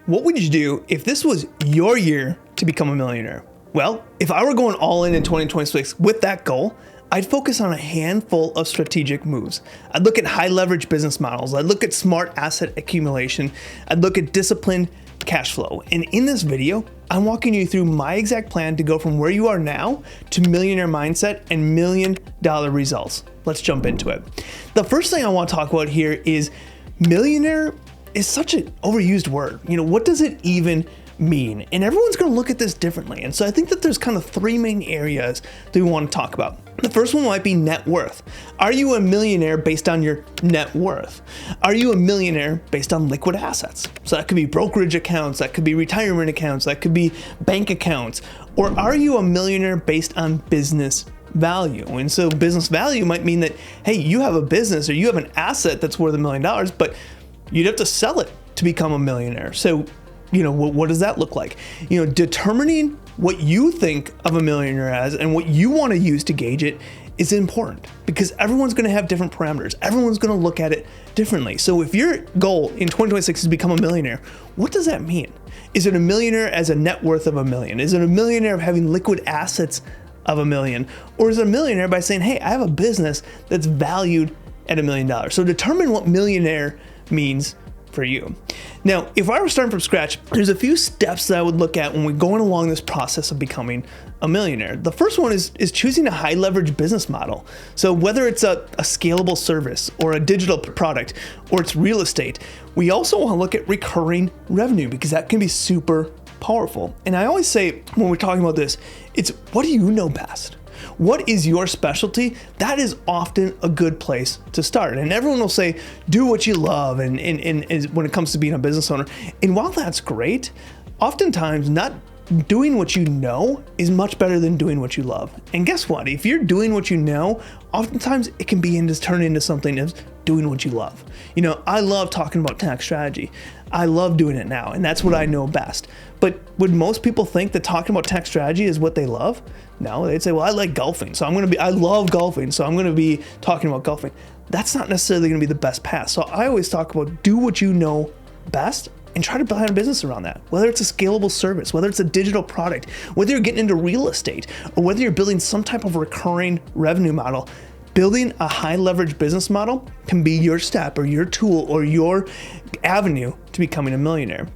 What would you do if this was your year to become a millionaire? Well, if I were going all in 2026 with that goal, I'd focus on a handful of strategic moves. I'd look at high leverage business models. I'd look at smart asset accumulation. I'd look at disciplined cash flow. And in this video, I'm walking you through my exact plan to go from where you are now to millionaire mindset and $1 million results. Let's jump into it. The first thing I want to talk about here is millionaire is such an overused word. What does it even mean? And everyone's going to look at this differently. And so I think that there's kind of three main areas that we want to talk about. The first one might be net worth. Are you a millionaire based on your net worth? Are you a millionaire based on liquid assets? So that could be brokerage accounts, that could be retirement accounts, that could be bank accounts. Or are you a millionaire based on business value? And so business value might mean that, hey, you have a business or you have an asset that's worth $1 million, but you'd have to sell it to become a millionaire. So, what does that look like? Determining what you think of a millionaire as and what you want to use to gauge it is important because everyone's going to have different parameters. Everyone's going to look at it differently. So if your goal in 2026 is to become a millionaire, what does that mean? Is it a millionaire as a net worth of $1 million? Is it a millionaire of having liquid assets of $1 million? Or is it a millionaire by saying, hey, I have a business that's valued at $1 million? So determine what millionaire means for you. Now, if I were starting from scratch, there's a few steps that I would look at when we're going along this process of becoming a millionaire. The first one is choosing a high leverage business model. So whether it's a scalable service or a digital product or it's real estate, we also want to look at recurring revenue because that can be super powerful. And I always say when we're talking about this, it's what do you know best? What is your specialty? That is often a good place to start. And everyone will say, do what you love and when it comes to being a business owner. And while that's great, oftentimes not doing what you know is much better than doing what you love. And guess what? If you're doing what you know, oftentimes it can turn into something as doing what you love. I love talking about tax strategy. I love doing it now, and that's what I know best. But would most people think that talking about tax strategy is what they love? No, they'd say, well, I like golfing, so I love golfing, so I'm going to be talking about golfing. That's not necessarily going to be the best path. So I always talk about do what you know best and try to build a business around that. Whether it's a scalable service, whether it's a digital product, whether you're getting into real estate, or whether you're building some type of recurring revenue model, building a high leverage business model can be your step or your tool or your avenue to becoming a millionaire.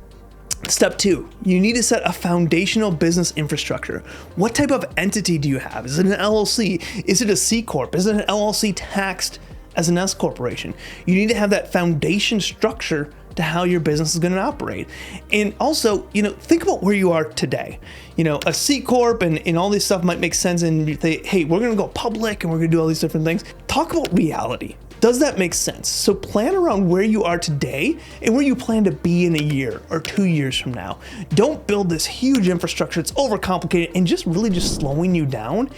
Step 2, you need to set a foundational business infrastructure. What type of entity do you have? Is it an LLC? Is it a C Corp? Is it an LLC taxed as an S Corporation? You need to have that foundation structure to how your business is going to operate. And also, think about where you are today. A C Corp and all this stuff might make sense and you think, hey, we're going to go public and we're going to do all these different things. Talk about reality. Does that make sense? So plan around where you are today and where you plan to be in a year or 2 years from now. Don't build this huge infrastructure. It's overcomplicated and just slowing you down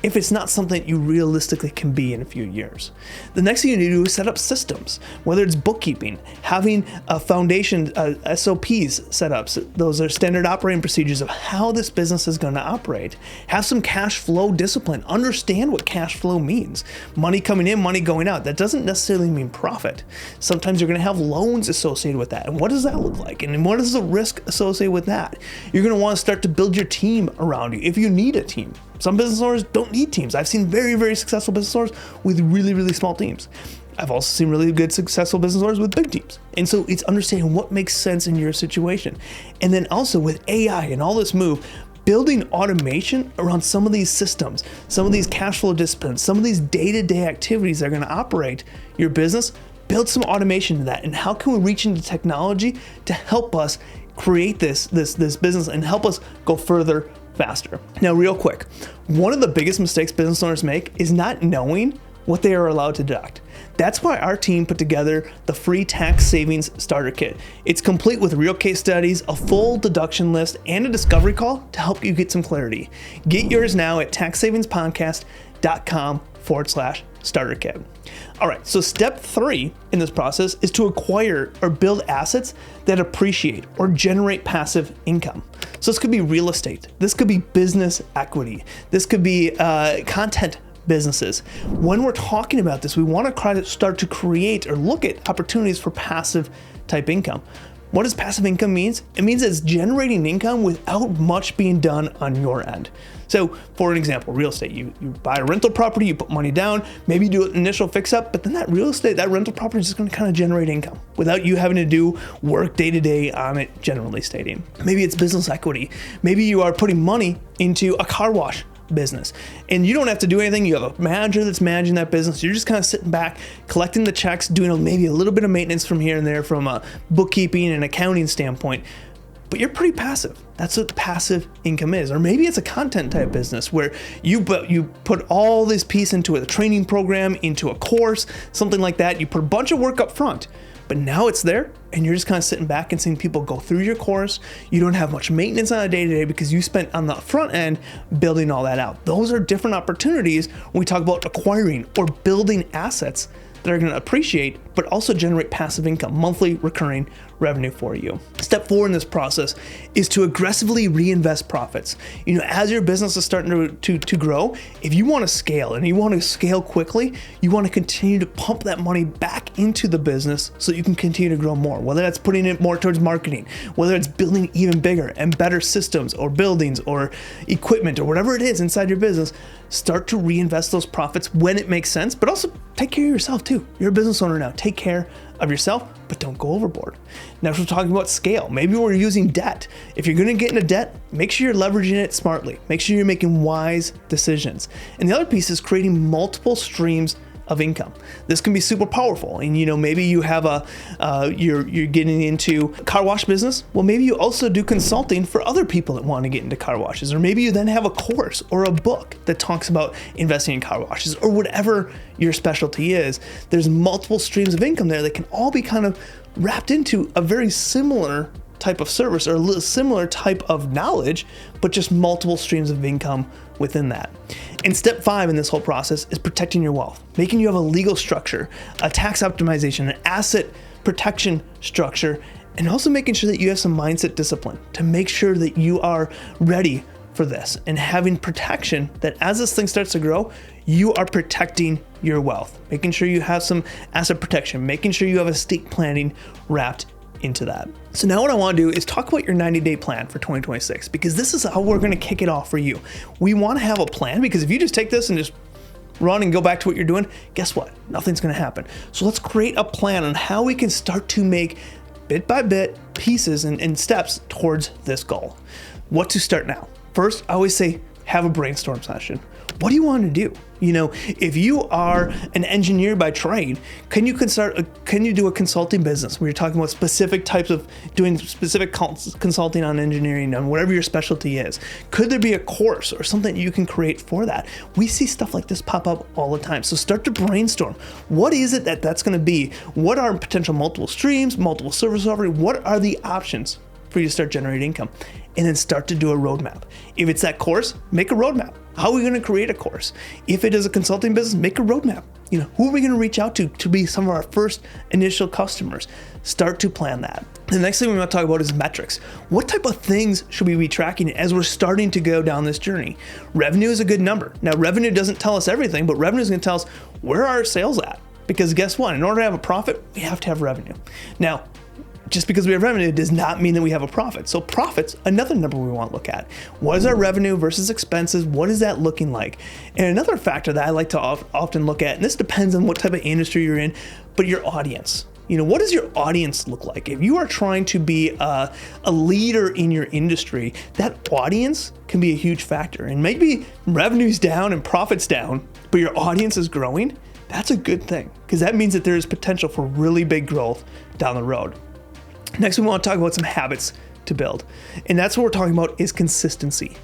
if it's not something you realistically can be in a few years. The next thing you need to do is set up systems, whether it's bookkeeping, having a foundation, SOPs set up. So those are standard operating procedures of how this business is going to operate. Have some cash flow discipline. Understand what cash flow means. Money coming in, money going out. That doesn't necessarily mean profit. Sometimes you're going to have loans associated with that. And what does that look like? And what is the risk associated with that? You're going to want to start to build your team around you if you need a team. Some business owners don't need teams. I've seen very, very successful business owners with really, really small teams. I've also seen really good, successful business owners with big teams. And so it's understanding what makes sense in your situation. And then also with AI and all this move, building automation around some of these systems, some of these cash flow disciplines, some of these day-to-day activities that are going to operate your business, build some automation to that. And how can we reach into technology to help us create this business and help us go further faster? Now, real quick, one of the biggest mistakes business owners make is not knowing what they are allowed to deduct. That's why our team put together the free tax savings starter kit. It's complete with real case studies, a full deduction list, and a discovery call to help you get some clarity. Get yours now at taxsavingspodcast.com/starter kit. All right, so step 3 in this process is to acquire or build assets that appreciate or generate passive income. So this could be real estate. This could be business equity. This could be content businesses. When we're talking about this, we want to start to create or look at opportunities for passive type income. What does passive income mean? It means it's generating income without much being done on your end. So for an example, real estate, you buy a rental property, you put money down, maybe you do an initial fix up, but then that rental property is just going to kind of generate income without you having to do work day to day on it, generally stating. Maybe it's business equity. Maybe you are putting money into a car wash business and you don't have to do anything. You have a manager that's managing that business. You're just kind of sitting back, collecting the checks, doing maybe a little bit of maintenance from here and there from a bookkeeping and accounting standpoint, but you're pretty passive. That's what passive income is. Or maybe it's a content type business where you put all this piece into a training program, into a course, something like that. You put a bunch of work up front, but now it's there and you're just kind of sitting back and seeing people go through your course. You don't have much maintenance on a day-to-day because you spent on the front end building all that out. Those are different opportunities when we talk about acquiring or building assets that are going to appreciate, but also generate passive income, monthly recurring revenue for you. Step 4 in this process is to aggressively reinvest profits. As your business is starting to grow, if you want to scale and you want to scale quickly, you want to continue to pump that money back into the business so you can continue to grow more, whether that's putting it more towards marketing, whether it's building even bigger and better systems or buildings or equipment or whatever it is inside your business. Start to reinvest those profits when it makes sense, but also take care of yourself too. You're a business owner now. Take care of yourself, but don't go overboard. Now, if we're talking about scale, maybe we're using debt. If you're going to get into debt, make sure you're leveraging it smartly. Make sure you're making wise decisions. And the other piece is creating multiple streams of income. This can be super powerful. And maybe you have you're getting into car wash business. Well, maybe you also do consulting for other people that want to get into car washes, or maybe you then have a course or a book that talks about investing in car washes, or whatever your specialty is. There's multiple streams of income there that can all be kind of wrapped into a very similar type of service or a similar type of knowledge, but just multiple streams of income within that. And step 5 in this whole process is protecting your wealth, making you have a legal structure, a tax optimization, an asset protection structure, and also making sure that you have some mindset discipline to make sure that you are ready for this and having protection that as this thing starts to grow, you are protecting your wealth, making sure you have some asset protection, making sure you have estate planning wrapped into that. So now what I want to do is talk about your 90-day plan for 2026, because this is how we're going to kick it off for you. We want to have a plan, because if you just take this and just run and go back to what you're doing, guess what? Nothing's going to happen. So let's create a plan on how we can start to make bit by bit pieces and steps towards this goal. What to start now? First, I always say, have a brainstorm session. What do you want to do? If you are an engineer by trade, can you do a consulting business where you're talking about specific types of doing specific consulting on engineering, on whatever your specialty is? Could there be a course or something you can create for that? We see stuff like this pop up all the time. So start to brainstorm. What is it that's going to be? What are potential multiple streams, multiple service offerings? What are the options for you to start generating income? And then start to do a roadmap. If it's that course, make a roadmap. How are we going to create a course? If it is a consulting business, make a roadmap. Who are we going to reach out to be some of our first initial customers? Start to plan that. The next thing we want to talk about is metrics. What type of things should we be tracking as we're starting to go down this journey? Revenue is a good number. Now, revenue doesn't tell us everything, but revenue is going to tell us where are our sales at? Because guess what? In order to have a profit, we have to have revenue. Now, just because we have revenue does not mean that we have a profit. So profit's another number we want to look at. What is our revenue versus expenses? What is that looking like? And another factor that I like to often look at, and this depends on what type of industry you're in, but your audience. What does your audience look like? If you are trying to be a leader in your industry, that audience can be a huge factor. And maybe revenue's down and profit's down, but your audience is growing. That's a good thing, because that means that there is potential for really big growth down the road. Next, we want to talk about some habits to build. And that's what we're talking about is consistency.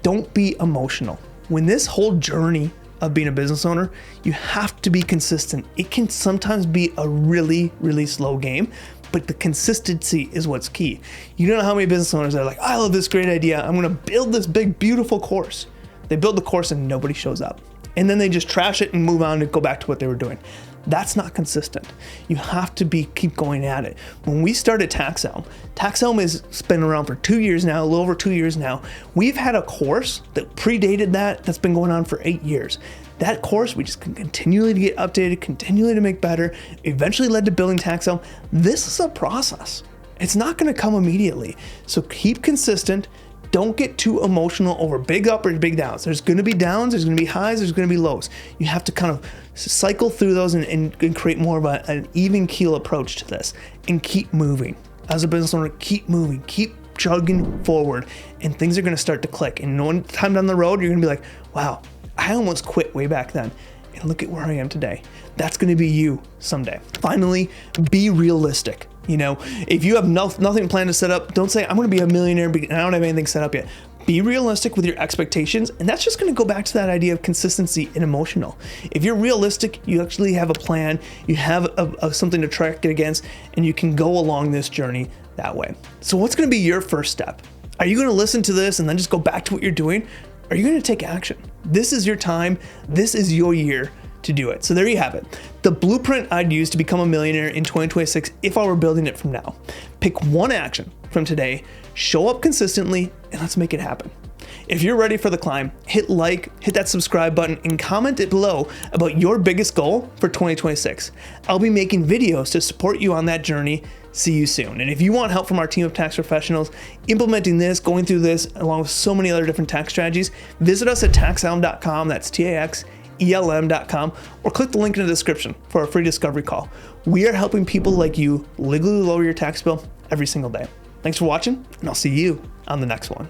Don't be emotional. When this whole journey of being a business owner, you have to be consistent. It can sometimes be a really, really slow game, but the consistency is what's key. You don't know how many business owners are like, I love this great idea. I'm going to build this big, beautiful course. They build the course and nobody shows up. And then they just trash it and move on and go back to what they were doing. That's not consistent. You have to keep going at it. When we started TaxHelm has been around for 2 years now, a little over 2 years now. We've had a course that predated that's been going on for 8 years. That course, we just continually to get updated, continually to make better, eventually led to building TaxHelm. This is a process. It's not going to come immediately. So keep consistent. Don't get too emotional over big up or big downs. There's going to be downs, there's going to be highs, there's going to be lows. You have to kind of cycle through those and create more of an even keel approach to this and keep moving. As a business owner, keep moving, keep chugging forward, and things are going to start to click. And one time down the road, you're going to be like, wow, I almost quit way back then. And look at where I am today. That's going to be you someday. Finally, be realistic. You know, if you have nothing planned to set up, don't say, I'm going to be a millionaire and I don't have anything set up yet. Be realistic with your expectations. And that's just going to go back to that idea of consistency and emotional. If you're realistic, you actually have a plan, you have something to track it against, and you can go along this journey that way. So what's going to be your first step? Are you going to listen to this and then just go back to what you're doing? Are you going to take action? This is your time. This is your year to do it. So there you have it. The blueprint I'd use to become a millionaire in 2026 if I were building it from now. Pick one action from today, show up consistently, and let's make it happen. If you're ready for the climb, hit like, hit that subscribe button, and comment it below about your biggest goal for 2026. I'll be making videos to support you on that journey. See you soon. And if you want help from our team of tax professionals implementing this, going through this, along with so many other different tax strategies, visit us at taxelm.com. That's TAXELM.com, or click the link in the description for a free discovery call. We are helping people like you legally lower your tax bill every single day. Thanks for watching, and I'll see you on the next one.